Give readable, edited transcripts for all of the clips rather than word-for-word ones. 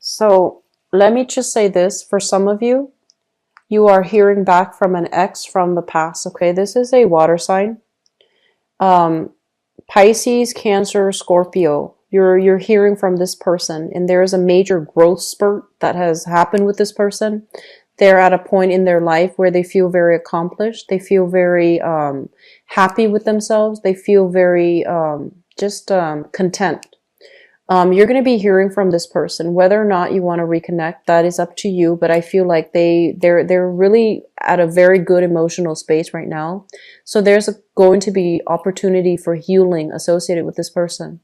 So let me just say this. For some of you, you are hearing back from an ex from the past. Okay, this is a water sign. Um, Pisces, Cancer, Scorpio. You're hearing from this person, and there is a major growth spurt that has happened with this person. They're at a point in their life where they feel very accomplished. They feel very happy with themselves. They feel very just content. You're going to be hearing from this person. Whether or not you want to reconnect, that is up to you. But I feel like they're really at a very good emotional space right now. So there's going to be opportunity for healing associated with this person.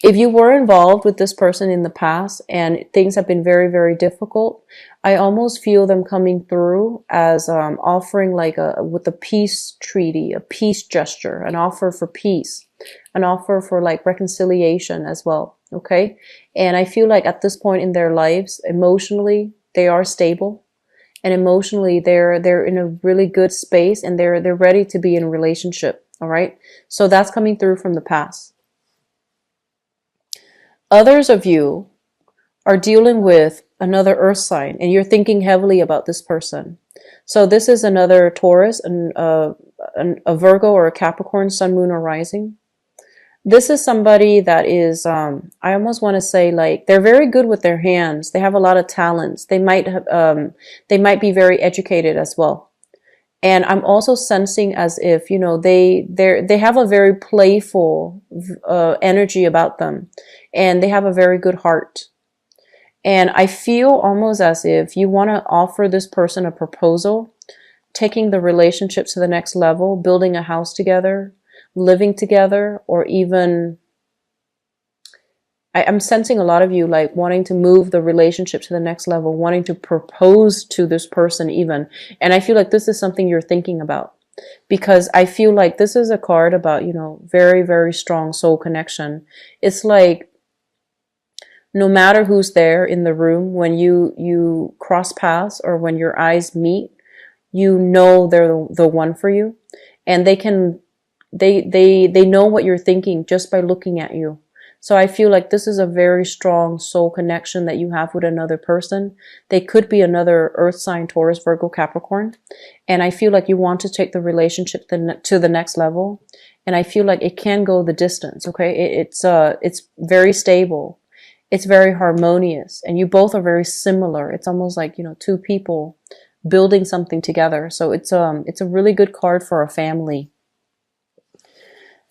If you were involved with this person in the past and things have been very, very difficult, I almost feel them coming through as offering like with a peace treaty, a peace gesture, an offer for peace, an offer for like reconciliation as well. Okay. And I feel like at this point in their lives, emotionally, they are stable, and emotionally they're in a really good space, and they're ready to be in a relationship. All right. So that's coming through from the past. Others of you are dealing with another earth sign, and you're thinking heavily about this person. So this is another Taurus, a Virgo or a Capricorn, sun, moon, or rising. This is somebody that is, I almost want to say, like, they're very good with their hands. They have a lot of talents. They might have, they might be very educated as well. And I'm also sensing as if, you know, they have a very playful energy about them, and they have a very good heart. And I feel almost as if you want to offer this person a proposal, taking the relationship to the next level, building a house together, living together, or even I'm sensing a lot of you like wanting to move the relationship to the next level, wanting to propose to this person even. And I feel like this is something you're thinking about, because I feel like this is a card about, you know, very, very strong soul connection. It's like no matter who's there in the room, when you cross paths or when your eyes meet, you know they're the one for you, and they know what you're thinking just by looking at you. So I feel like this is a very strong soul connection that you have with another person. They could be another earth sign, Taurus, Virgo, Capricorn. And I feel like you want to take the relationship to the next level. And I feel like it can go the distance. Okay. It's very stable. It's very harmonious, and you both are very similar. It's almost like, you know, two people building something together. So it's a really good card for a family.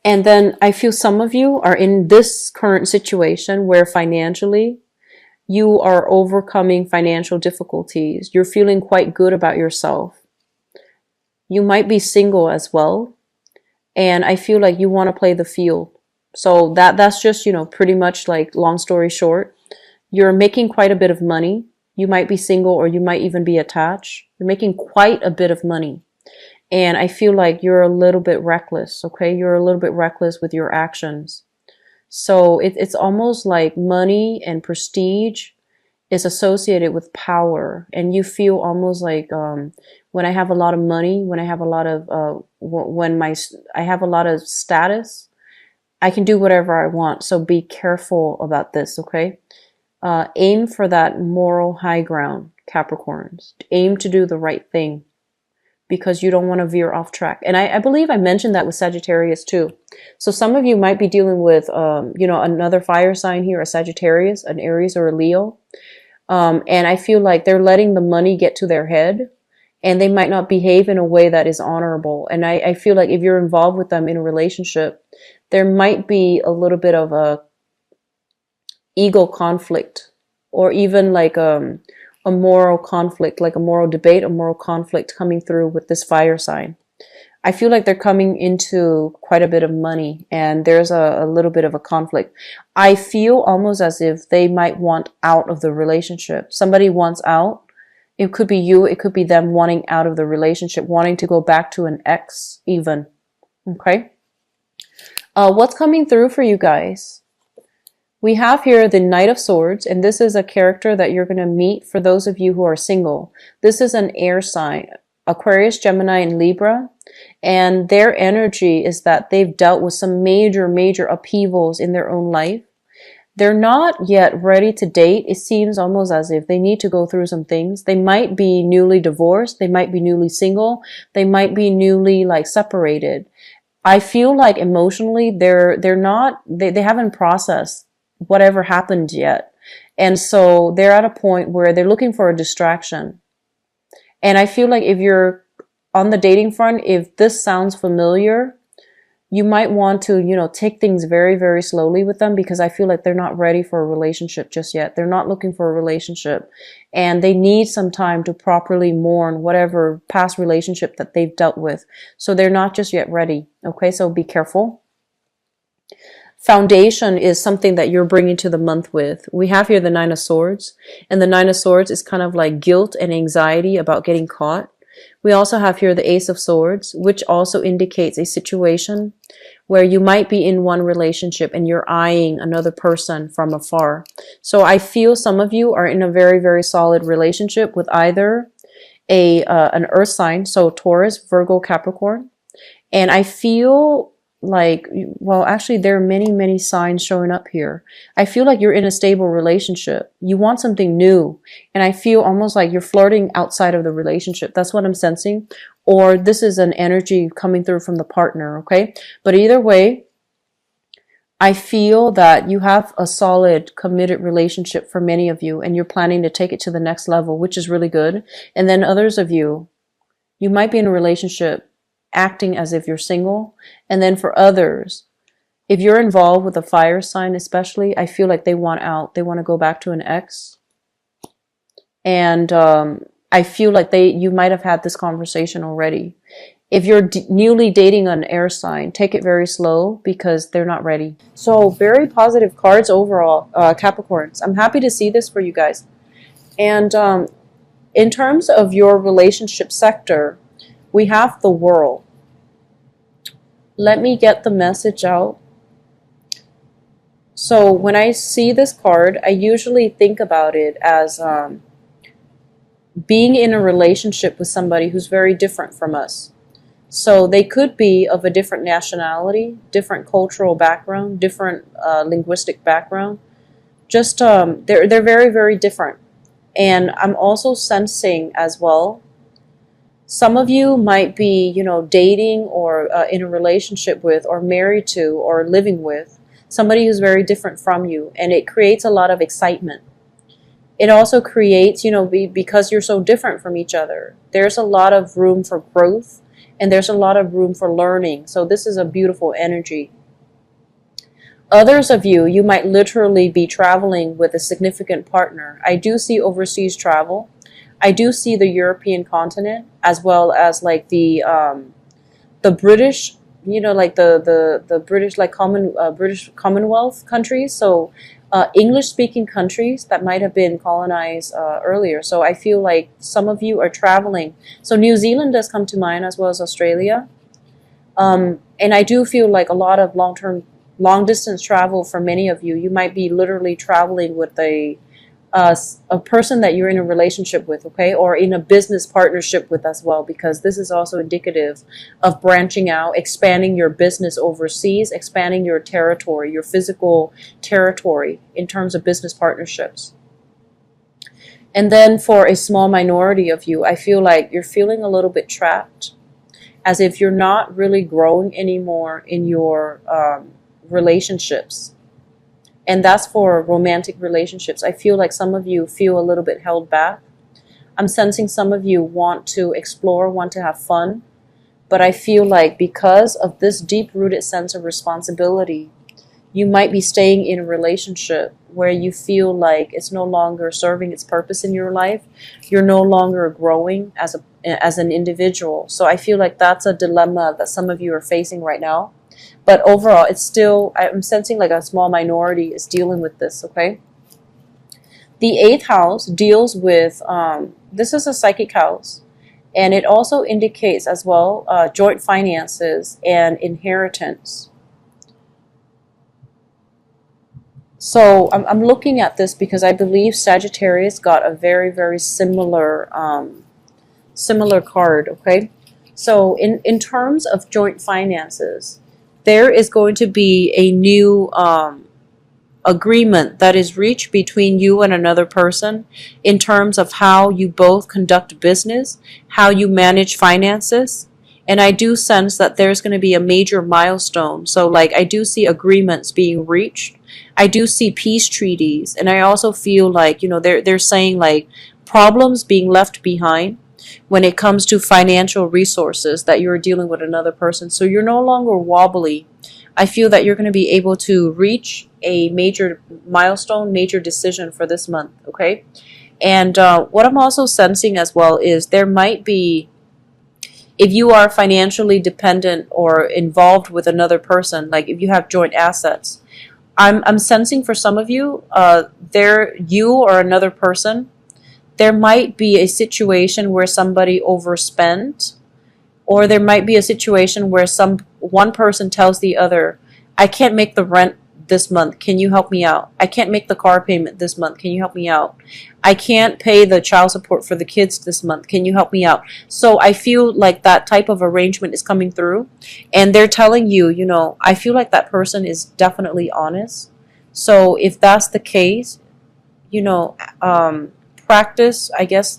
And then I feel some of you are in this current situation where financially you are overcoming financial difficulties. You're feeling quite good about yourself. You might be single as well. And I feel like you want to play the field. So that's just, you know, pretty much like long story short, you're making quite a bit of money. You might be single, or you might even be attached. You're making quite a bit of money. And I feel like you're a little bit reckless, okay? You're a little bit reckless with your actions. So it's almost like money and prestige is associated with power. And you feel almost like when I have a lot of money, when I have a lot of, I have a lot of status, I can do whatever I want. So be careful about this, okay? Aim for that moral high ground, Capricorns. Aim to do the right thing, because you don't want to veer off track. And I believe I mentioned that with Sagittarius too. So some of you might be dealing with, you know, another fire sign here, a Sagittarius, an Aries, or a Leo. And I feel like they're letting the money get to their head, and they might not behave in a way that is honorable. And I feel like if you're involved with them in a relationship, there might be a little bit of a ego conflict, or even like a moral conflict, like a moral debate, a moral conflict coming through with this fire sign. I feel like they're coming into quite a bit of money, and there's a little bit of a conflict. I feel almost as if they might want out of the relationship. Somebody wants out. It could be you. It could be them wanting out of the relationship, wanting to go back to an ex even. Okay. What's coming through for you guys? We have here the Knight of Swords, and this is a character that you're going to meet for those of you who are single. This is an air sign, Aquarius, Gemini, and Libra. And their energy is that they've dealt with some major, major upheavals in their own life. They're not yet ready to date. It seems almost as if they need to go through some things. They might be newly divorced. They might be newly single. They might be newly like separated. I feel like emotionally they're not they haven't processed whatever happened yet. And so they're at a point where they're looking for a distraction. And I feel like if you're on the dating front, if this sounds familiar, you might want to, take things very, very slowly with them, because I feel like they're not ready for a relationship just yet. They're not looking for a relationship, and they need some time to properly mourn whatever past relationship that they've dealt with. So they're not just yet ready. Okay, so be careful. Foundation is something that you're bringing to the month with. We have here the Nine of Swords, and the Nine of Swords is kind of like guilt and anxiety about getting caught. We also have here the Ace of Swords, which also indicates a situation where you might be in one relationship and you're eyeing another person from afar. So I feel some of you are in a very, very solid relationship with either an earth sign, so Taurus, Virgo, Capricorn. And I feel like, well, actually there are many, many signs showing up here. I feel like you're in a stable relationship. You want something new. And I feel almost like you're flirting outside of the relationship. That's what I'm sensing. Or this is an energy coming through from the partner, okay? But either way, I feel that you have a solid, committed relationship for many of you, and you're planning to take it to the next level, which is really good. And then others of you, you might be in a relationship acting as if you're single. And then for others, if you're involved with a fire sign especially, I feel like they want out. They want to go back to an ex. And I feel like you might have had this conversation already. If you're newly dating an air sign, take it very slow because they're not ready. So very positive cards overall, Capricorns. I'm happy to see this for you guys. And in terms of your relationship sector, we have the World. Let me get the message out. So when I see this card, I usually think about it as being in a relationship with somebody who's very different from us. So they could be of a different nationality, different cultural background, different linguistic background. Just they're very, very different. And I'm also sensing as well, some of you might be, dating or in a relationship with or married to or living with somebody who's very different from you. And it creates a lot of excitement. It also creates, because you're so different from each other, there's a lot of room for growth and there's a lot of room for learning. So this is a beautiful energy. Others of you, you might literally be traveling with a significant partner. I do see overseas travel. I do see the European continent, as well as like the British, like the British, like British Commonwealth countries. So English-speaking countries that might have been colonized earlier. So I feel like some of you are traveling. So New Zealand does come to mind, as well as Australia. And I do feel like a lot of long-distance travel for many of you. You might be literally traveling with a person that you're in a relationship with, okay, or in a business partnership with as well, because this is also indicative of branching out, expanding your business overseas, expanding your territory, your physical territory in terms of business partnerships. And then for a small minority of you, I feel like you're feeling a little bit trapped, as if you're not really growing anymore in your relationships. And that's for romantic relationships. I feel like some of you feel a little bit held back. I'm sensing some of you want to explore, want to have fun. But I feel like because of this deep-rooted sense of responsibility, you might be staying in a relationship where you feel like it's no longer serving its purpose in your life. You're no longer growing as an individual. So I feel like that's a dilemma that some of you are facing right now. But overall, it's still, I'm sensing like a small minority is dealing with this, okay? The 8th house deals with, this is a psychic house. And it also indicates as well joint finances and inheritance. So I'm looking at this because I believe Sagittarius got a very, very similar card, okay? So in terms of joint finances, there is going to be a new agreement that is reached between you and another person in terms of how you both conduct business, how you manage finances. And I do sense that there's going to be a major milestone. So like I do see agreements being reached. I do see peace treaties. And I also feel like, they're saying like problems being left behind when it comes to financial resources that you're dealing with another person. So you're no longer wobbly. I feel that you're going to be able to reach a major milestone, major decision for this month, okay? And what I'm also sensing as well is there might be, if you are financially dependent or involved with another person, like if you have joint assets, I'm sensing for some of you, you or another person, there might be a situation where somebody overspent, or there might be a situation where one person tells the other, I can't make the rent this month. Can you help me out? I can't make the car payment this month. Can you help me out? I can't pay the child support for the kids this month. Can you help me out? So I feel like that type of arrangement is coming through, and they're telling you, I feel like that person is definitely honest. So if that's the case, practice, I guess,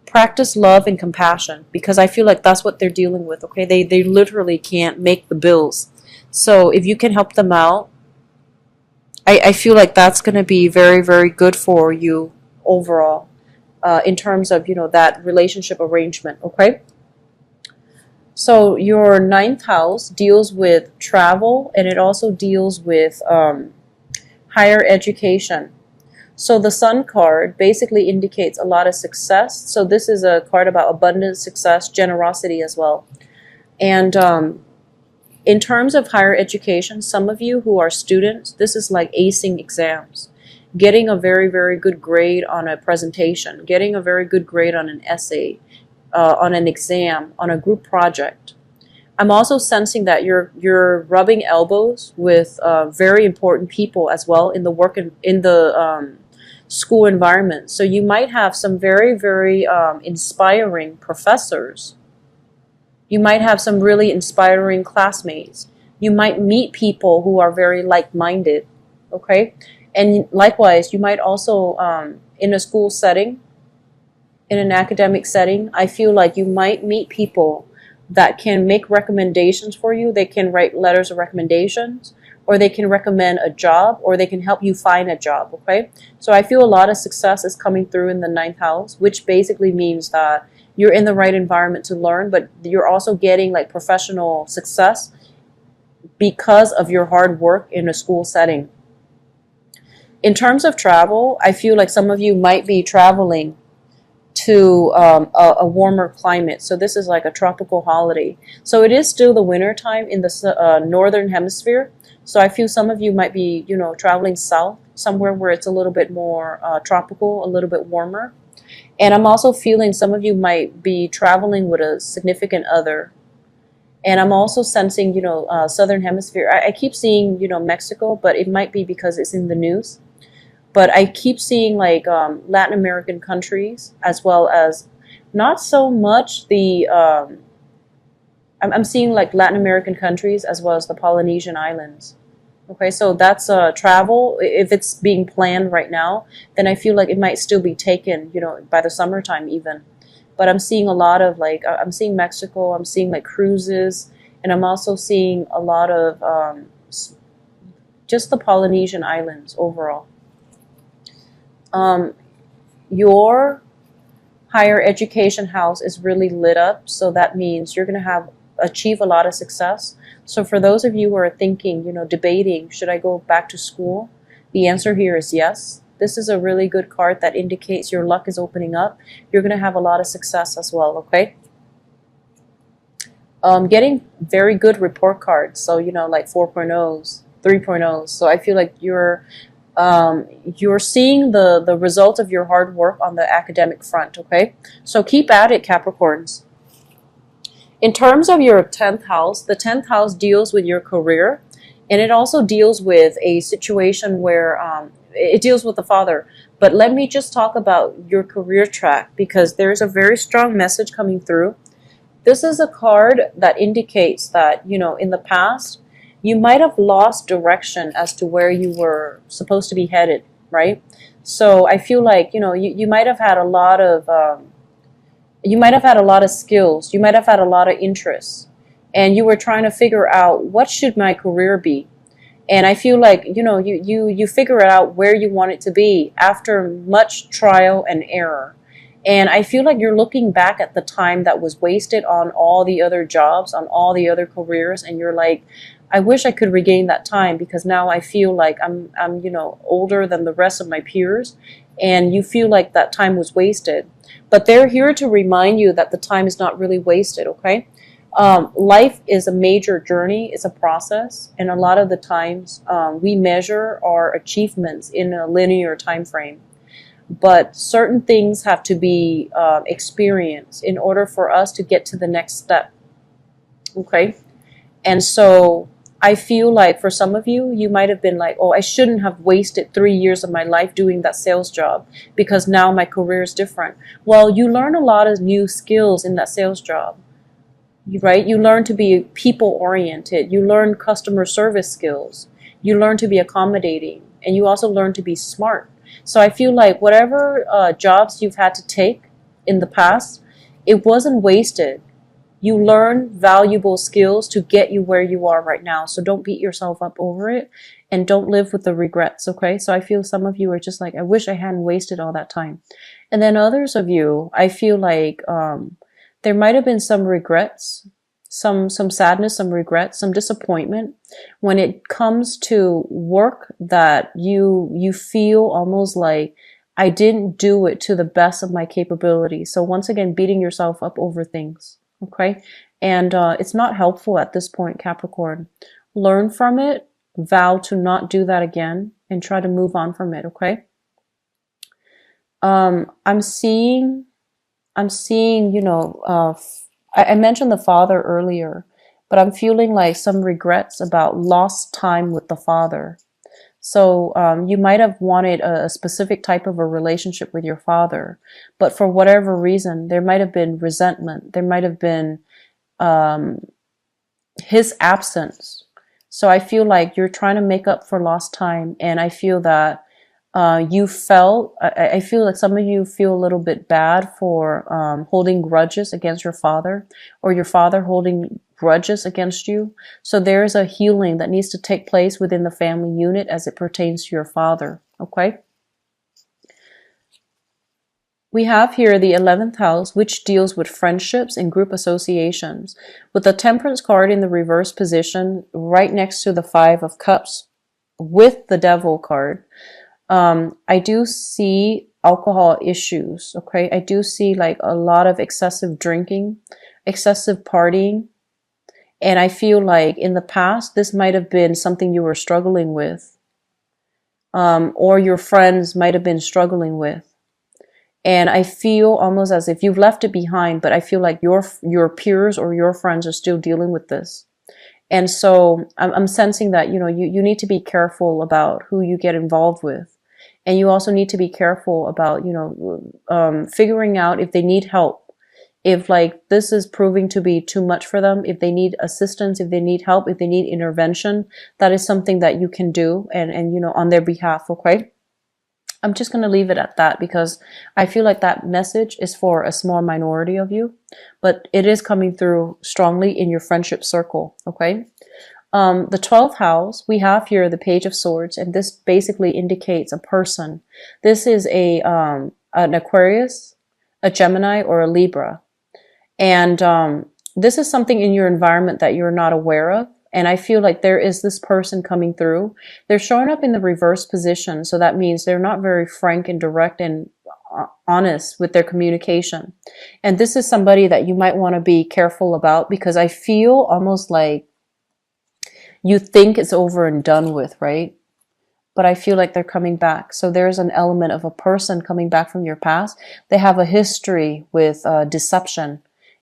practice love and compassion, because I feel like that's what they're dealing with, okay? They literally can't make the bills. So if you can help them out, I feel like that's going to be very, very good for you overall, in terms of, that relationship arrangement, okay? So your ninth house deals with travel, and it also deals with higher education. So the Sun card basically indicates a lot of success. So this is a card about abundance, success, generosity as well. And in terms of higher education, some of you who are students, this is like acing exams, getting a very, very good grade on a presentation, getting a very good grade on an essay, on an exam, on a group project. I'm also sensing that you're rubbing elbows with very important people as well in the school environment. So you might have some very, very inspiring professors. You might have some really inspiring classmates. You might meet people who are very like-minded, okay? And likewise, you might also, in a school setting, in an academic setting, I feel like you might meet people that can make recommendations for you. They can write letters of recommendations, or they can recommend a job, or they can help you find a job, okay? So I feel a lot of success is coming through in the ninth house, which basically means that you're in the right environment to learn, but you're also getting like professional success because of your hard work in a school setting. In terms of travel, I feel like some of you might be traveling to a warmer climate. So this is like a tropical holiday. So it is still the winter time in the northern hemisphere. So I feel some of you might be, traveling south, somewhere where it's a little bit more tropical, a little bit warmer. And I'm also feeling some of you might be traveling with a significant other. And I'm also sensing, southern hemisphere. I keep seeing, Mexico, but it might be because it's in the news. But I keep seeing like Latin American countries, as well as not so much the, I'm seeing like Latin American countries as well as the Polynesian islands. Okay, so that's travel. If it's being planned right now, then I feel like it might still be taken, by the summertime even. But I'm seeing a lot of like, I'm seeing Mexico, I'm seeing like cruises, and I'm also seeing a lot of just the Polynesian islands overall. Your higher education house is really lit up, so that means you're going to achieve a lot of success. So for those of you who are thinking, debating, should I go back to school? The answer here is yes. This is a really good card that indicates your luck is opening up. You're going to have a lot of success as well, okay? Getting very good report cards. So, like 4.0s, 3.0s. So I feel like you're seeing the result of your hard work on the academic front, okay? So keep at it, Capricorns. In terms of your 10th house, the 10th house deals with your career, and it also deals with a situation where it deals with the father. But let me just talk about your career track, because there's a very strong message coming through. This is a card that indicates that, in the past, you might have lost direction as to where you were supposed to be headed, right? So I feel like, you might have had a lot of skills, you might have had a lot of interests, and you were trying to figure out what should my career be. And I feel like, you figure out where you want it to be after much trial and error. And I feel like you're looking back at the time that was wasted on all the other jobs, on all the other careers, and you're like, I wish I could regain that time, because now I feel like I'm older than the rest of my peers, and you feel like that time was wasted. But they're here to remind you that the time is not really wasted, okay? Life is a major journey, it's a process, and a lot of the times we measure our achievements in a linear time frame. But certain things have to be experienced in order for us to get to the next step, okay? And so I feel like for some of you, you might have been like, oh, I shouldn't have wasted 3 years of my life doing that sales job because now my career is different. Well, you learn a lot of new skills in that sales job, right? You learn to be people oriented. You learn customer service skills. You learn to be accommodating, and you also learn to be smart. So I feel like whatever jobs you've had to take in the past, it wasn't wasted. You learn valuable skills to get you where you are right now. So don't beat yourself up over it, and don't live with the regrets, okay? So I feel some of you are just like, I wish I hadn't wasted all that time. And then others of you, I feel like there might have been some regrets, some sadness, some regrets, some disappointment when it comes to work that you feel almost like, I didn't do it to the best of my capability. So once again, beating yourself up over things, okay? And it's not helpful at this point, Capricorn. Learn from it, vow to not do that again, and try to move on from it, okay? I'm seeing, I mentioned the father earlier, but I'm feeling like some regrets about lost time with the father. So you might have wanted a specific type of a relationship with your father, but for whatever reason, there might have been resentment. There might have been his absence. So I feel like you're trying to make up for lost time, and I feel that I feel like some of you feel a little bit bad for holding grudges against your father, or your father holding grudges against you. So there's a healing that needs to take place within the family unit as it pertains to your father, okay? We have here the 11th house, which deals with friendships and group associations, with the Temperance card in the reverse position right next to the 5 of Cups with the Devil card. I do see alcohol issues, okay? I do see like a lot of excessive drinking, excessive partying. And I feel like in the past, this might have been something you were struggling with, or your friends might have been struggling with. And I feel almost as if you've left it behind, but I feel like your peers or your friends are still dealing with this. And so I'm sensing that, you need to be careful about who you get involved with. And you also need to be careful about, figuring out if they need help. If like this is proving to be too much for them, if they need assistance, if they need help, if they need intervention, that is something that you can do and on their behalf, okay? I'm just going to leave it at that, because I feel like that message is for a small minority of you, but it is coming through strongly in your friendship circle, okay? The 12th house, we have here the Page of Swords, and this basically indicates a person. This is an Aquarius, a Gemini, or a Libra. And this is something in your environment that you're not aware of. And I feel like there is this person coming through. They're showing up in the reverse position. So that means they're not very frank and direct and honest with their communication. And this is somebody that you might want to be careful about, because I feel almost like you think it's over and done with, right? But I feel like they're coming back. So there's an element of a person coming back from your past. They have a history with deception.